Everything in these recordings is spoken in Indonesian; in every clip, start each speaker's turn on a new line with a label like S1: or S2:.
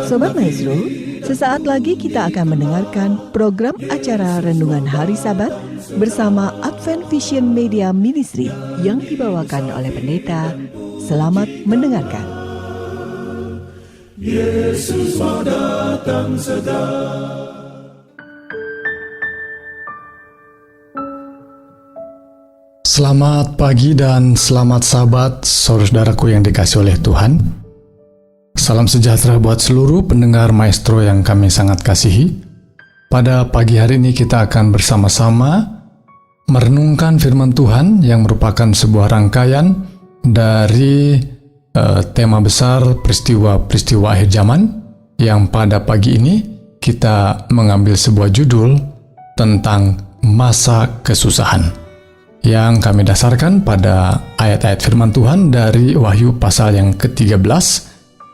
S1: Sobat Maestro, sesaat lagi kita akan mendengarkan program acara Renungan Hari Sabat bersama Advent Vision Media Ministry yang dibawakan oleh pendeta. Selamat mendengarkan.
S2: Yesus mau datang segera.
S3: Selamat pagi dan selamat sahabat, saudaraku yang dikasihi oleh Tuhan. Salam sejahtera buat seluruh pendengar Maestro yang kami sangat kasihi. Pada pagi hari ini kita akan bersama-sama merenungkan firman Tuhan yang merupakan sebuah rangkaian dari tema besar peristiwa-peristiwa akhir zaman, yang pada pagi ini kita mengambil sebuah judul tentang masa kesusahan, yang kami dasarkan pada ayat-ayat firman Tuhan dari Wahyu pasal yang ke-13,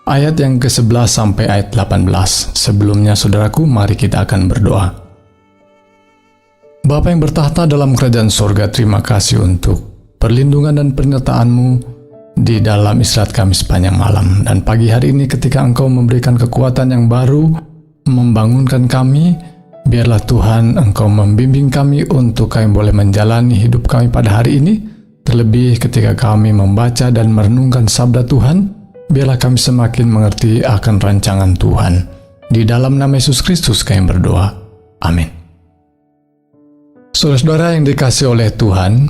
S3: ayat yang ke-11 sampai ayat 18. Sebelumnya saudaraku, mari kita akan berdoa. Bapa yang bertahta dalam kerajaan sorga, terima kasih untuk perlindungan dan penyertaan-Mu di dalam istirahat kami sepanjang malam. Dan pagi hari ini ketika Engkau memberikan kekuatan yang baru, membangunkan kami, biarlah Tuhan Engkau membimbing kami untuk kami boleh menjalani hidup kami pada hari ini. Terlebih ketika kami membaca dan merenungkan sabda Tuhan, biarlah kami semakin mengerti akan rancangan Tuhan. Di dalam nama Yesus Kristus kami berdoa. Amin. Saudara-saudara yang dikasihi oleh Tuhan,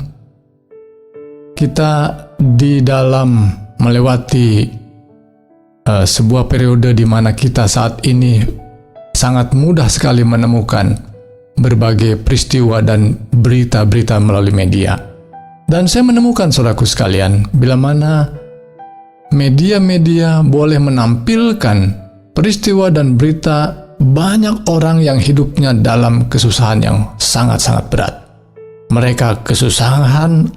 S3: kita di dalam melewati sebuah periode di mana kita saat ini sangat mudah sekali menemukan berbagai peristiwa dan berita-berita melalui media. Dan saya menemukan, saudaraku sekalian, bila mana media-media boleh menampilkan peristiwa dan berita banyak orang yang hidupnya dalam kesusahan yang sangat-sangat berat. Mereka kesusahan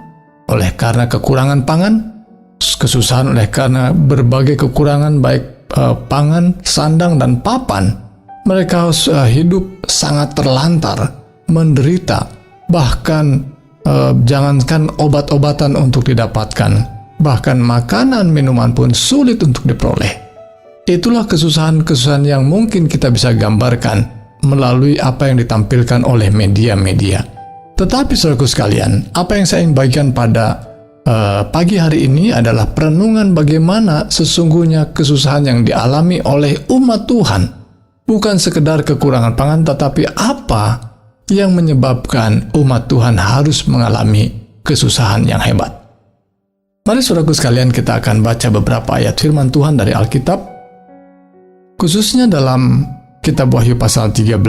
S3: oleh karena kekurangan pangan, kesusahan oleh karena berbagai kekurangan baik pangan, sandang, dan papan. Mereka hidup sangat terlantar, menderita, bahkan jangankan obat-obatan untuk didapatkan, bahkan makanan, minuman pun sulit untuk diperoleh. Itulah kesusahan-kesusahan yang mungkin kita bisa gambarkan melalui apa yang ditampilkan oleh media-media. Tetapi saudaraku sekalian, apa yang saya ingin bagikan pada pagi hari ini adalah perenungan bagaimana sesungguhnya kesusahan yang dialami oleh umat Tuhan. Bukan sekedar kekurangan pangan, tetapi apa yang menyebabkan umat Tuhan harus mengalami kesusahan yang hebat. Mari saudaraku sekalian, kita akan baca beberapa ayat firman Tuhan dari Alkitab, khususnya dalam kitab Wahyu pasal 13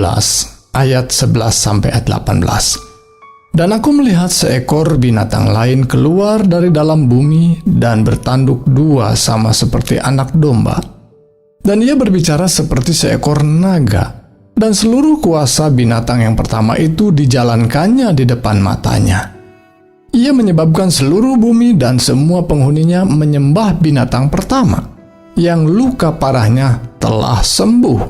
S3: ayat 11 sampai ayat 18. Dan aku melihat seekor binatang lain keluar dari dalam bumi dan bertanduk dua sama seperti anak domba. Dan ia berbicara seperti seekor naga, dan seluruh kuasa binatang yang pertama itu dijalankannya di depan matanya. Ia menyebabkan seluruh bumi dan semua penghuninya menyembah binatang pertama, yang luka parahnya telah sembuh.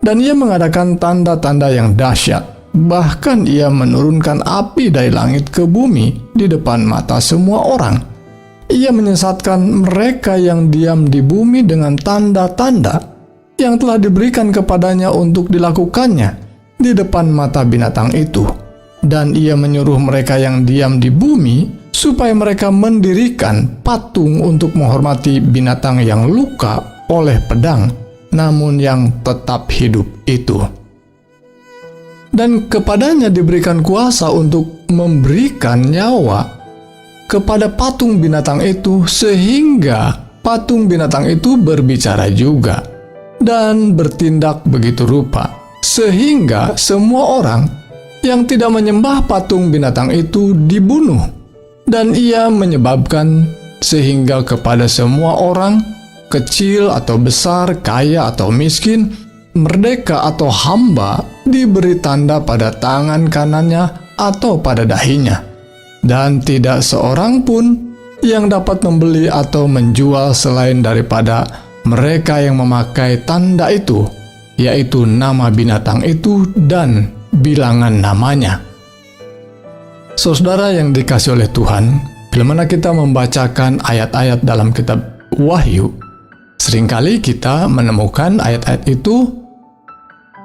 S3: Dan ia mengadakan tanda-tanda yang dahsyat, bahkan ia menurunkan api dari langit ke bumi di depan mata semua orang. Ia menyesatkan mereka yang diam di bumi dengan tanda-tanda yang telah diberikan kepadanya untuk dilakukannya di depan mata binatang itu. Dan ia menyuruh mereka yang diam di bumi supaya mereka mendirikan patung untuk menghormati binatang yang luka oleh pedang, namun yang tetap hidup itu. Dan kepadanya diberikan kuasa untuk memberikan nyawa kepada patung binatang itu, sehingga patung binatang itu berbicara juga dan bertindak begitu rupa, sehingga semua orang yang tidak menyembah patung binatang itu dibunuh. Dan ia menyebabkan sehingga kepada semua orang, kecil atau besar, kaya atau miskin, merdeka atau hamba, diberi tanda pada tangan kanannya atau pada dahinya. Dan tidak seorang pun yang dapat membeli atau menjual selain daripada mereka yang memakai tanda itu, yaitu nama binatang itu dan bilangan namanya. Saudara yang dikasihi oleh Tuhan, bila mana kita membacakan ayat-ayat dalam kitab Wahyu, Seringkali kita menemukan ayat-ayat itu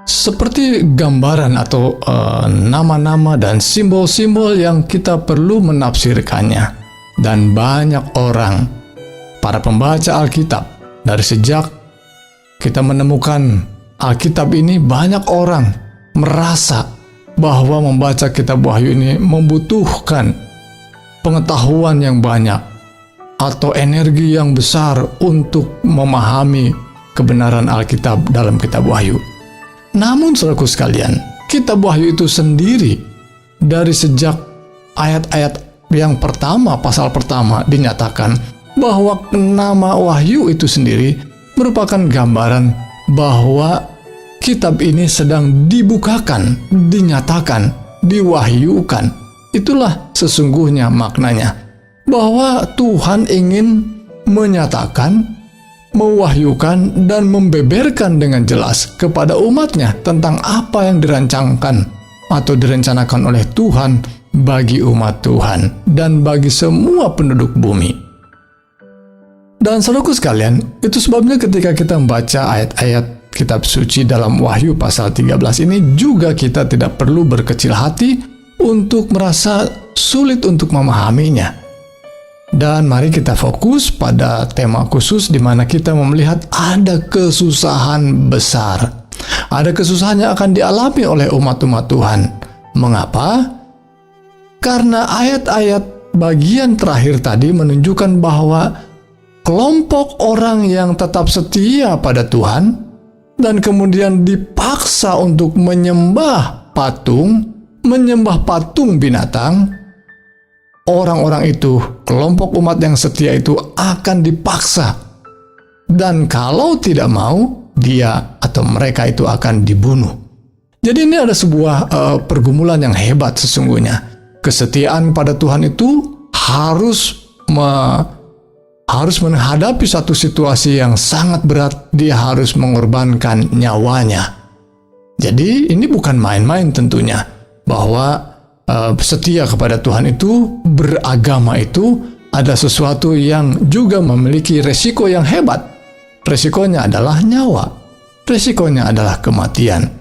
S3: seperti gambaran atau nama-nama dan simbol-simbol yang kita perlu menafsirkannya. Dan banyak orang, para pembaca Alkitab, dari sejak kita menemukan Alkitab ini, banyak orang merasa bahwa membaca kitab Wahyu ini membutuhkan pengetahuan yang banyak atau energi yang besar untuk memahami kebenaran Alkitab dalam kitab Wahyu. Namun saudaraku sekalian, kitab Wahyu itu sendiri dari sejak ayat-ayat yang pertama, pasal pertama dinyatakan bahwa nama Wahyu itu sendiri merupakan gambaran bahwa kitab ini sedang dibukakan, dinyatakan, diwahyukan. Itulah sesungguhnya maknanya, bahwa Tuhan ingin menyatakan, mewahyukan, dan membeberkan dengan jelas kepada umatnya tentang apa yang dirancangkan atau direncanakan oleh Tuhan bagi umat Tuhan dan bagi semua penduduk bumi. Dan saudaraku sekalian, itu sebabnya ketika kita membaca ayat-ayat kitab suci dalam Wahyu pasal 13 ini, juga kita tidak perlu berkecil hati untuk merasa sulit untuk memahaminya. Dan mari kita fokus pada tema khusus di mana kita melihat ada kesusahan besar. Ada kesusahan yang akan dialami oleh umat-umat Tuhan. Mengapa? Karena ayat-ayat bagian terakhir tadi menunjukkan bahwa kelompok orang yang tetap setia pada Tuhan dan kemudian dipaksa untuk menyembah patung binatang, orang-orang itu, kelompok umat yang setia itu akan dipaksa. Dan kalau tidak mau, dia atau mereka itu akan dibunuh. Jadi ini ada sebuah pergumulan yang hebat sesungguhnya. Kesetiaan pada Tuhan itu harus menghadapi satu situasi yang sangat berat. Dia harus mengorbankan nyawanya. Jadi ini bukan main-main tentunya, bahwa setia kepada Tuhan itu, beragama itu ada sesuatu yang juga memiliki resiko yang hebat. Resikonya adalah nyawa. Resikonya adalah kematian.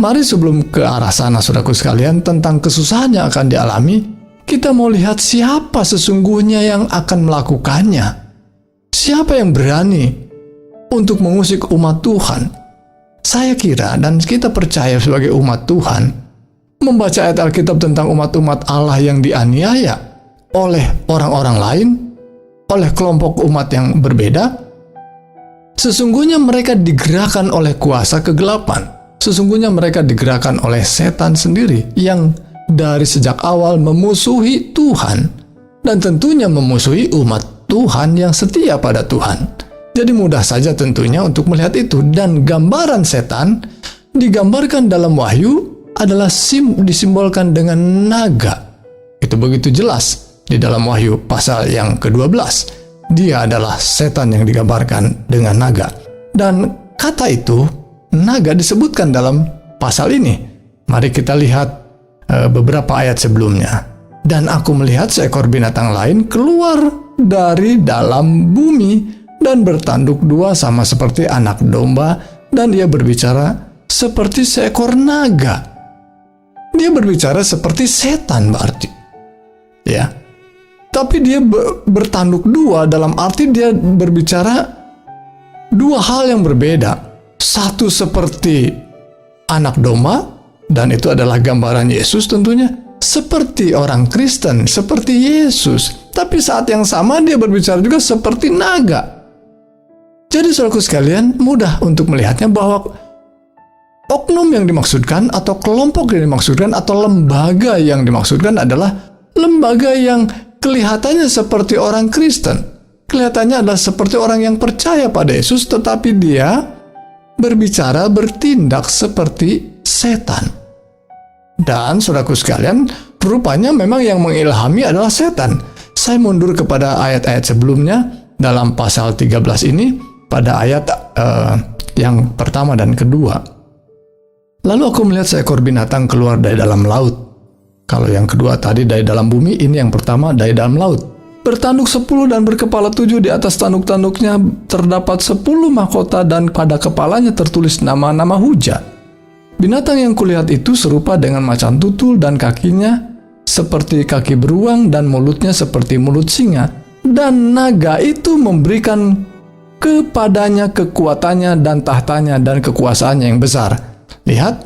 S3: Mari sebelum ke arah sana, saudaraku sekalian, tentang kesusahan yang akan dialami, kita mau lihat siapa sesungguhnya yang akan melakukannya. Siapa yang berani untuk mengusik umat Tuhan? Saya kira dan kita percaya sebagai umat Tuhan, membaca ayat Alkitab tentang umat-umat Allah yang dianiaya oleh orang-orang lain, oleh kelompok umat yang berbeda, sesungguhnya mereka digerakkan oleh kuasa kegelapan. Sesungguhnya mereka digerakkan oleh setan sendiri yang dari sejak awal memusuhi Tuhan dan tentunya memusuhi umat Tuhan yang setia pada Tuhan. Jadi mudah saja tentunya untuk melihat itu, dan gambaran setan digambarkan dalam Wahyu adalah disimbolkan dengan naga. Itu begitu jelas di dalam Wahyu pasal yang ke-12. Dia adalah setan yang digambarkan dengan naga. Dan kata itu, naga, disebutkan dalam pasal ini. Mari kita lihat beberapa ayat sebelumnya. Dan aku melihat seekor binatang lain keluar dari dalam bumi dan bertanduk dua sama seperti anak domba, dan ia berbicara seperti seekor naga. Dia berbicara seperti setan berarti. Ya. Tapi dia bertanduk dua dalam arti dia berbicara dua hal yang berbeda. Satu seperti anak domba, dan itu adalah gambaran Yesus tentunya. Seperti orang Kristen, seperti Yesus. Tapi saat yang sama dia berbicara juga seperti naga. Jadi saudaraku sekalian, mudah untuk melihatnya bahwa oknum yang dimaksudkan atau kelompok yang dimaksudkan atau lembaga yang dimaksudkan adalah lembaga yang kelihatannya seperti orang Kristen. Kelihatannya adalah seperti orang yang percaya pada Yesus, tetapi dia berbicara, bertindak seperti setan. Dan saudaraku sekalian, rupanya memang yang mengilhami adalah setan. Saya mundur kepada ayat-ayat sebelumnya dalam pasal 13 ini, pada ayat yang pertama dan kedua. Lalu aku melihat seekor binatang keluar dari dalam laut. Kalau yang kedua tadi dari dalam bumi, ini yang pertama dari dalam laut. bertanduk 10 dan berkepala 7. Di atas tanduk-tanduknya terdapat 10 mahkota dan pada kepalanya tertulis nama-nama hujat. Binatang yang kulihat itu serupa dengan macan tutul dan kakinya seperti kaki beruang dan mulutnya seperti mulut singa. Dan naga itu memberikan kepadanya kekuatannya dan tahtanya dan kekuasaannya yang besar. Lihat,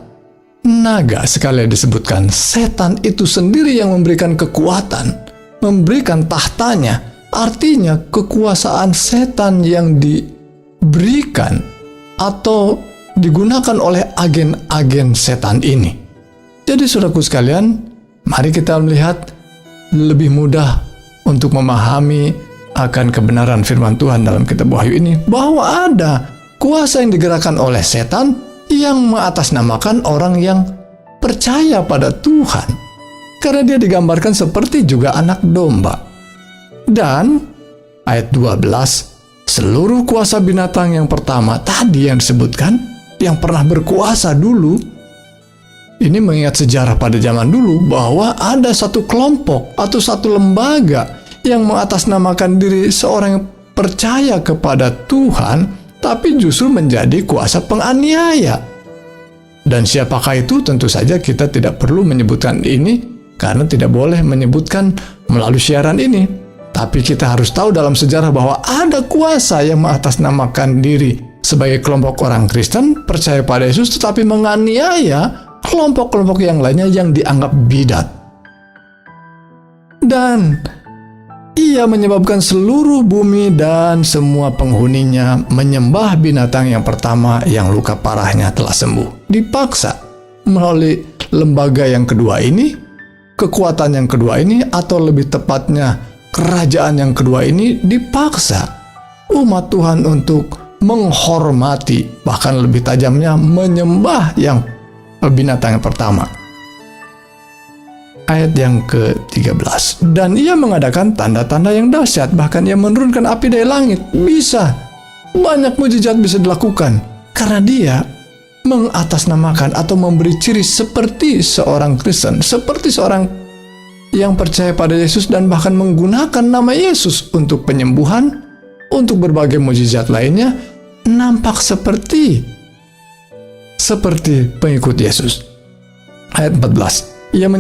S3: naga sekali disebutkan. Setan itu sendiri yang memberikan kekuatan, memberikan tahtanya. Artinya kekuasaan setan yang diberikan atau digunakan oleh agen-agen setan ini. Jadi saudaraku sekalian, mari kita melihat lebih mudah untuk memahami akan kebenaran firman Tuhan dalam kitab Wahyu ini, bahwa ada kuasa yang digerakkan oleh setan yang mengatasnamakan orang yang percaya pada Tuhan, karena dia digambarkan seperti juga anak domba. Dan ayat 12, seluruh kuasa binatang yang pertama tadi yang disebutkan, yang pernah berkuasa dulu, ini mengingat sejarah pada zaman dulu bahwa ada satu kelompok atau satu lembaga yang mengatasnamakan diri seorang yang percaya kepada Tuhan, tapi justru menjadi kuasa penganiaya. Dan siapakah itu? Tentu saja kita tidak perlu menyebutkan ini, karena tidak boleh menyebutkan melalui siaran ini. Tapi kita harus tahu dalam sejarah bahwa ada kuasa yang mengatasnamakan diri sebagai kelompok orang Kristen percaya pada Yesus, tetapi menganiaya kelompok-kelompok yang lainnya yang dianggap bidat. Dan ia menyebabkan seluruh bumi dan semua penghuninya menyembah binatang yang pertama yang luka parahnya telah sembuh. Dipaksa melalui lembaga yang kedua ini, kekuatan yang kedua ini, atau lebih tepatnya kerajaan yang kedua ini, dipaksa umat Tuhan untuk menghormati, bahkan lebih tajamnya menyembah yang binatang yang pertama. Ayat yang ke-13, dan ia mengadakan tanda-tanda yang dahsyat, bahkan ia menurunkan api dari langit. Bisa banyak mujizat bisa dilakukan karena dia mengatasnamakan atau memberi ciri seperti seorang Kristen, seperti seorang yang percaya pada Yesus, dan bahkan menggunakan nama Yesus untuk penyembuhan, untuk berbagai mujizat lainnya, nampak seperti pengikut Yesus. Ayat 14, ia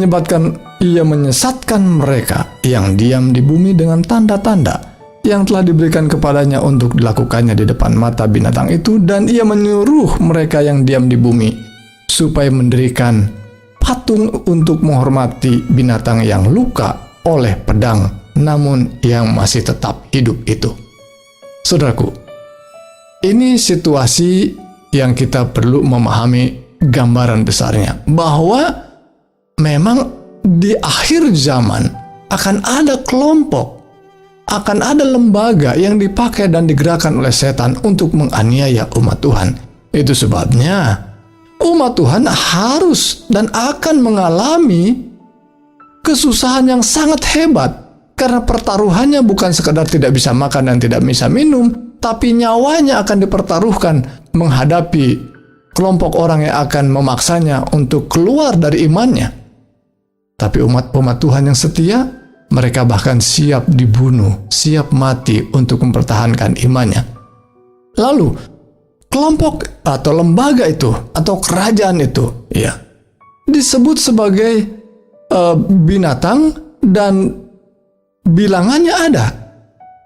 S3: menyesatkan mereka yang diam di bumi dengan tanda-tanda yang telah diberikan kepadanya untuk dilakukannya di depan mata binatang itu, dan ia menyuruh mereka yang diam di bumi supaya mendirikan patung untuk menghormati binatang yang luka oleh pedang, namun yang masih tetap hidup itu. Saudaraku, ini situasi yang kita perlu memahami gambaran besarnya, bahwa memang di akhir zaman akan ada kelompok, akan ada lembaga yang dipakai dan digerakkan oleh setan untuk menganiaya umat Tuhan. Itu sebabnya umat Tuhan harus dan akan mengalami kesusahan yang sangat hebat, karena pertaruhannya bukan sekadar tidak bisa makan dan tidak bisa minum, tapi nyawanya akan dipertaruhkan menghadapi kelompok orang yang akan memaksanya untuk keluar dari imannya. Tapi umat Tuhan yang setia, mereka bahkan siap dibunuh, siap mati untuk mempertahankan imannya. Lalu, kelompok atau lembaga itu, atau kerajaan itu, ya, disebut sebagai binatang, dan bilangannya ada,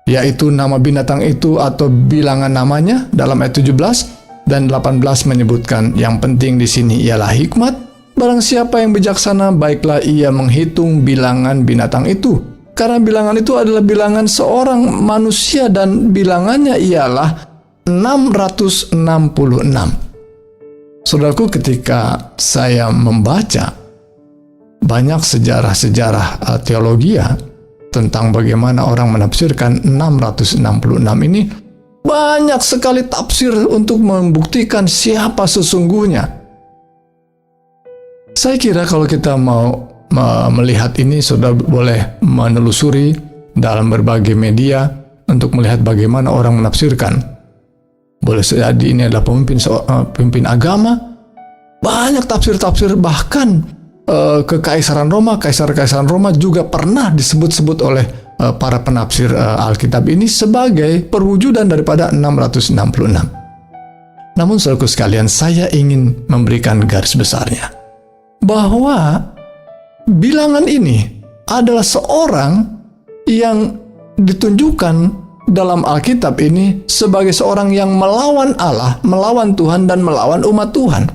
S3: yaitu nama binatang itu atau bilangan namanya dalam ayat 17 dan 18 menyebutkan yang penting di sini ialah hikmat. Barang siapa yang bijaksana, baiklah ia menghitung bilangan binatang itu, karena bilangan itu adalah bilangan seorang manusia, dan bilangannya ialah 666. Saudaraku, ketika saya membaca banyak sejarah-sejarah teologi tentang bagaimana orang menafsirkan 666 ini, banyak sekali tafsir untuk membuktikan siapa sesungguhnya. Saya kira kalau kita mau melihat ini, saudara boleh menelusuri dalam berbagai media untuk melihat bagaimana orang menafsirkan. Boleh jadi ini adalah pemimpin agama. Banyak tafsir-tafsir, bahkan kekaisaran Roma, kaisar-kaisaran Roma juga pernah disebut-sebut oleh para penafsir Alkitab ini sebagai perwujudan daripada 666. Namun saudaraku sekalian, saya ingin memberikan garis besarnya bahwa bilangan ini adalah seorang yang ditunjukkan dalam Alkitab ini sebagai seorang yang melawan Allah, melawan Tuhan, dan melawan umat Tuhan.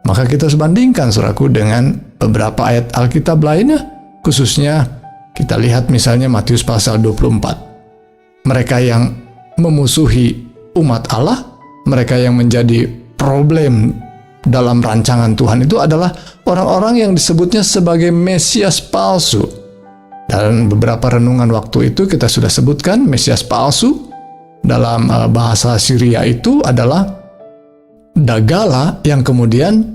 S3: Maka kita harus bandingkan saudaraku dengan beberapa ayat Alkitab lainnya, khususnya kita lihat misalnya Matius pasal 24. Mereka yang memusuhi umat Allah, mereka yang menjadi problem dalam rancangan Tuhan itu adalah orang-orang yang disebutnya sebagai Mesias palsu. Dan beberapa renungan waktu itu kita sudah sebutkan Mesias palsu dalam bahasa Syria itu adalah Dagala, yang kemudian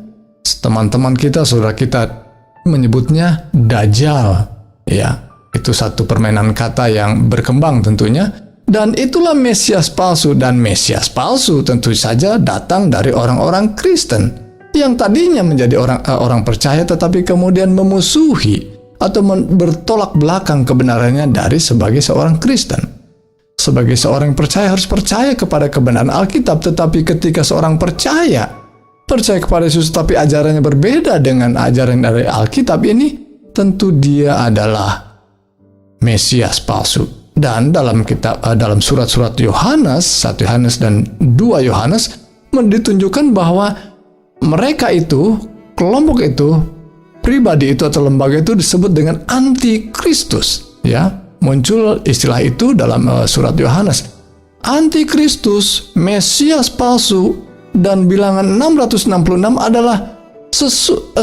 S3: teman-teman kita, saudara kita menyebutnya Dajjal. Ya, itu satu permainan kata yang berkembang tentunya. Dan itulah Mesias palsu, dan Mesias palsu tentu saja datang dari orang-orang Kristen yang tadinya menjadi orang percaya tetapi kemudian memusuhi atau bertolak belakang kebenarannya dari sebagai seorang Kristen. Sebagai seorang yang percaya harus percaya kepada kebenaran Alkitab, tetapi ketika seorang percaya kepada Yesus tapi ajarannya berbeda dengan ajaran dari Alkitab ini, tentu dia adalah Mesias palsu. Dan dalam surat-surat Yohanes, 1 Yohanes dan 2 Yohanes ditunjukkan bahwa mereka itu, kelompok itu, pribadi itu atau lembaga itu disebut dengan antikristus. Ya, muncul istilah itu dalam surat Yohanes. Antikristus, Mesias palsu, dan bilangan 666 adalah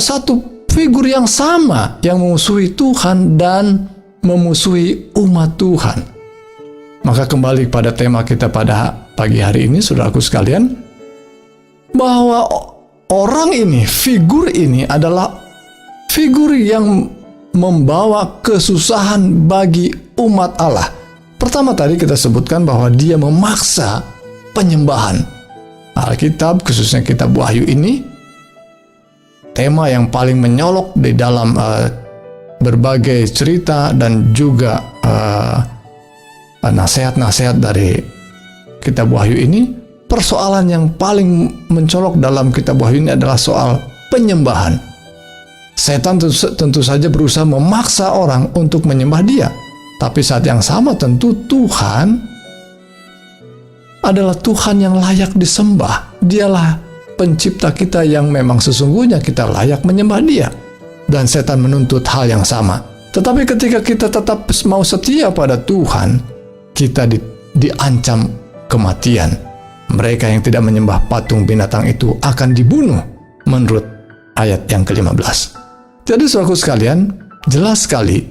S3: satu figur yang sama yang memusuhi Tuhan dan memusuhi umat Tuhan. Maka kembali pada tema kita pada pagi hari ini, saudaraku sekalian, bahwa orang ini, figur ini adalah figur yang membawa kesusahan bagi umat Allah. Pertama tadi kita sebutkan bahwa dia memaksa penyembahan. Alkitab, khususnya kitab Wahyu ini, tema yang paling menyolok di dalam berbagai cerita dan juga nasihat-nasihat dari kitab Wahyu ini, persoalan yang paling mencolok dalam kitab Wahyu ini adalah soal penyembahan. Setan tentu saja berusaha memaksa orang untuk menyembah dia, tapi saat yang sama tentu Tuhan adalah Tuhan yang layak disembah. Dialah pencipta kita yang memang sesungguhnya kita layak menyembah dia. Dan setan menuntut hal yang sama. Tetapi ketika kita tetap mau setia pada Tuhan, kita diancam kematian. Mereka yang tidak menyembah patung binatang itu akan dibunuh menurut ayat yang ke-15. Jadi saudaraku sekalian, jelas sekali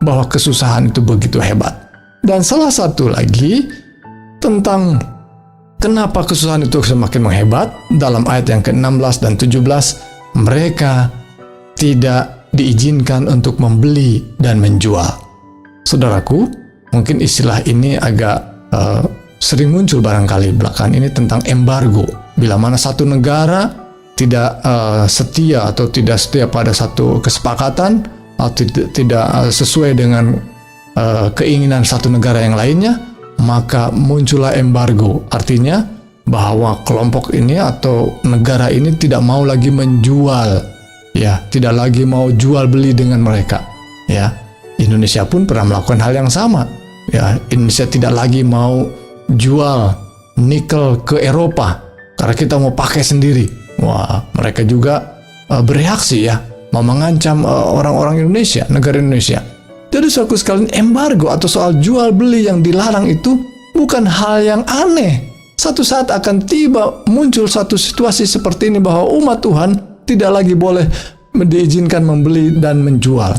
S3: bahwa kesusahan itu begitu hebat. Dan salah satu lagi tentang kenapa kesusahan itu semakin menghebat, dalam ayat yang ke-16 dan 17, mereka tidak diizinkan untuk membeli dan menjual. Saudaraku, mungkin istilah ini agak sering muncul barangkali belakangan ini tentang embargo. Bila mana satu negara tidak setia atau tidak setia pada satu kesepakatan atau tidak sesuai dengan keinginan satu negara yang lainnya, maka muncullah embargo. Artinya bahwa kelompok ini atau negara ini tidak mau lagi menjual, ya, tidak lagi mau jual beli dengan mereka. Ya, Indonesia pun pernah melakukan hal yang sama. Ya, Indonesia tidak lagi mau jual nikel ke Eropa karena kita mau pakai sendiri. Wah, mereka juga bereaksi, ya, mau mengancam orang-orang Indonesia, negara Indonesia. Jadi saudaraku sekalian, embargo atau soal jual beli yang dilarang itu bukan hal yang aneh. Satu saat akan tiba muncul satu situasi seperti ini bahwa umat Tuhan tidak lagi boleh diizinkan membeli dan menjual.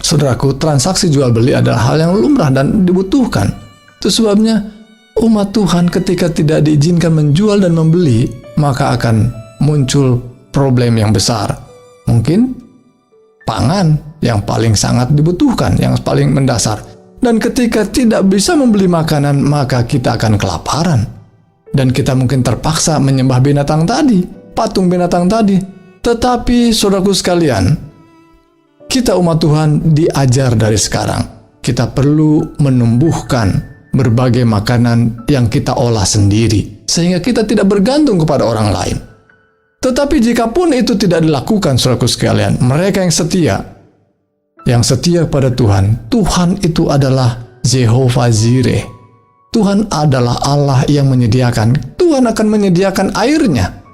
S3: Saudaraku, transaksi jual beli adalah hal yang lumrah dan dibutuhkan. Itu sebabnya umat Tuhan ketika tidak diizinkan menjual dan membeli, maka akan muncul problem yang besar. Mungkin pangan yang paling sangat dibutuhkan, yang paling mendasar. Dan ketika tidak bisa membeli makanan, maka kita akan kelaparan. Dan kita mungkin terpaksa menyembah binatang tadi, patung binatang tadi. Tetapi saudaraku sekalian, kita umat Tuhan diajar dari sekarang kita perlu menumbuhkan berbagai makanan yang kita olah sendiri, sehingga kita tidak bergantung kepada orang lain. Tetapi jikapun itu tidak dilakukan, saudaraku sekalian, mereka yang setia pada Tuhan, Tuhan itu adalah Jehovah Jireh. Tuhan adalah Allah yang menyediakan. Tuhan akan menyediakan airnya.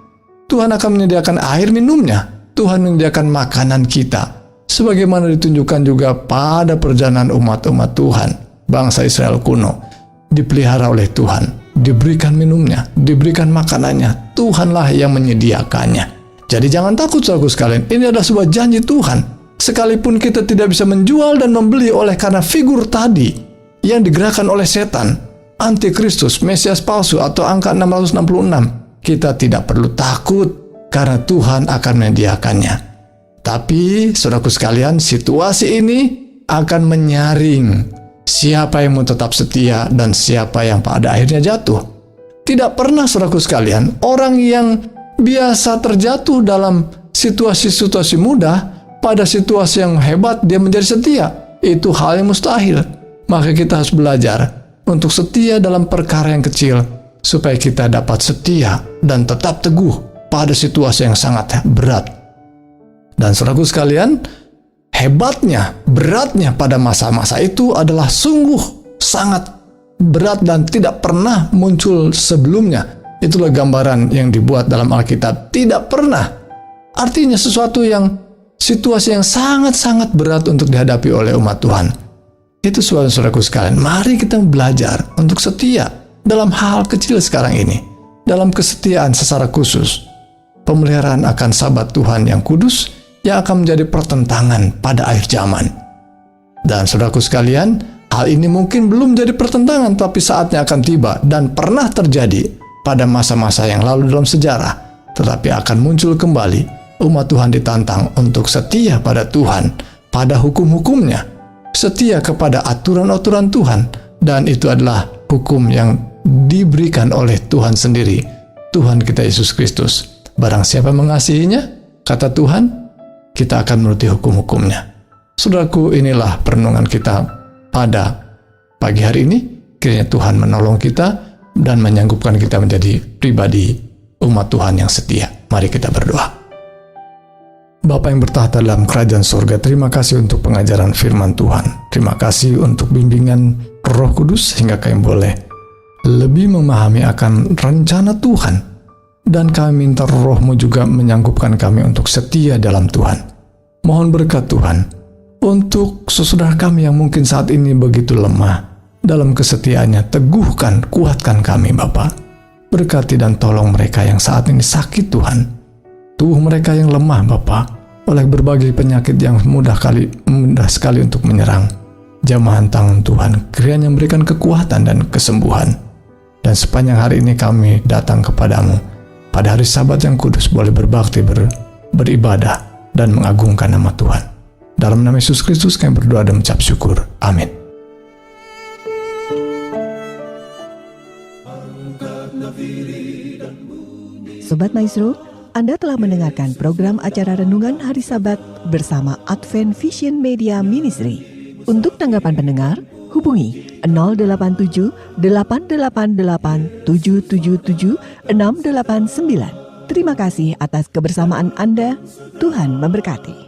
S3: Tuhan akan menyediakan air minumnya. Tuhan menyediakan makanan kita. Sebagaimana ditunjukkan juga pada perjalanan umat-umat Tuhan, bangsa Israel kuno, dipelihara oleh Tuhan, diberikan minumnya, diberikan makanannya. Tuhanlah yang menyediakannya. Jadi jangan takut, saudaraku sekalian. Ini adalah sebuah janji Tuhan. Sekalipun kita tidak bisa menjual dan membeli oleh karena figur tadi yang digerakkan oleh setan, Antikristus, Mesias palsu atau angka 666, kita tidak perlu takut karena Tuhan akan menyediakannya. Tapi, saudaraku sekalian, situasi ini akan menyaring siapa yang mau tetap setia dan siapa yang pada akhirnya jatuh. Tidak pernah, saudaraku sekalian, orang yang biasa terjatuh dalam situasi-situasi mudah, pada situasi yang hebat dia menjadi setia. Itu hal yang mustahil. Maka kita harus belajar untuk setia dalam perkara yang kecil, supaya kita dapat setia dan tetap teguh pada situasi yang sangat berat. Dan saudaraku sekalian, hebatnya, beratnya pada masa-masa itu adalah sungguh sangat berat dan tidak pernah muncul sebelumnya. Itulah gambaran yang dibuat dalam Alkitab. Tidak pernah. Artinya situasi yang sangat-sangat berat untuk dihadapi oleh umat Tuhan. Itu saudaraku sekalian, mari kita belajar untuk setia dalam hal kecil sekarang ini. Dalam kesetiaan secara khusus, pemeliharaan akan Sabat Tuhan yang kudus yang akan menjadi pertentangan pada akhir zaman. Dan saudaraku sekalian, hal ini mungkin belum jadi pertentangan, tapi saatnya akan tiba dan pernah terjadi pada masa-masa yang lalu dalam sejarah. Tetapi akan muncul kembali, umat Tuhan ditantang untuk setia pada Tuhan, pada hukum-hukumnya, setia kepada aturan-aturan Tuhan, dan itu adalah hukum yang diberikan oleh Tuhan sendiri, Tuhan kita Yesus Kristus. Barang siapa mengasihinya, kata Tuhan, kita akan menuruti hukum-hukumnya. Saudaraku, inilah perenungan kita pada pagi hari ini. Kiranya Tuhan menolong kita dan menyanggupkan kita menjadi pribadi umat Tuhan yang setia. Mari kita berdoa. Bapa yang bertahta dalam kerajaan surga, terima kasih untuk pengajaran firman Tuhan. Terima kasih untuk bimbingan Roh Kudus sehingga kami boleh lebih memahami akan rencana Tuhan. Dan kami minta Roh-Mu juga menyanggupkan kami untuk setia dalam Tuhan. Mohon berkat Tuhan untuk saudara kami yang mungkin saat ini begitu lemah dalam kesetiaannya. Teguhkan, kuatkan kami Bapa. Berkati dan tolong mereka yang saat ini sakit Tuhan. Tubuh mereka yang lemah Bapa, oleh berbagai penyakit yang mudah sekali untuk menyerang. Jamahan tangan Tuhan, kiranya memberikan kekuatan dan kesembuhan. Dan sepanjang hari ini kami datang kepadamu, pada hari Sabat yang kudus boleh berbakti, beribadah, dan mengagungkan nama Tuhan. Dalam nama Yesus Kristus kami berdoa dan mengucap syukur. Amin.
S1: Sobat Maestro, Anda telah mendengarkan program acara Renungan Hari Sabat bersama Advent Vision Media Ministry. Untuk tanggapan pendengar, hubungi 087 888 777 689. Terima kasih atas kebersamaan Anda. Tuhan memberkati.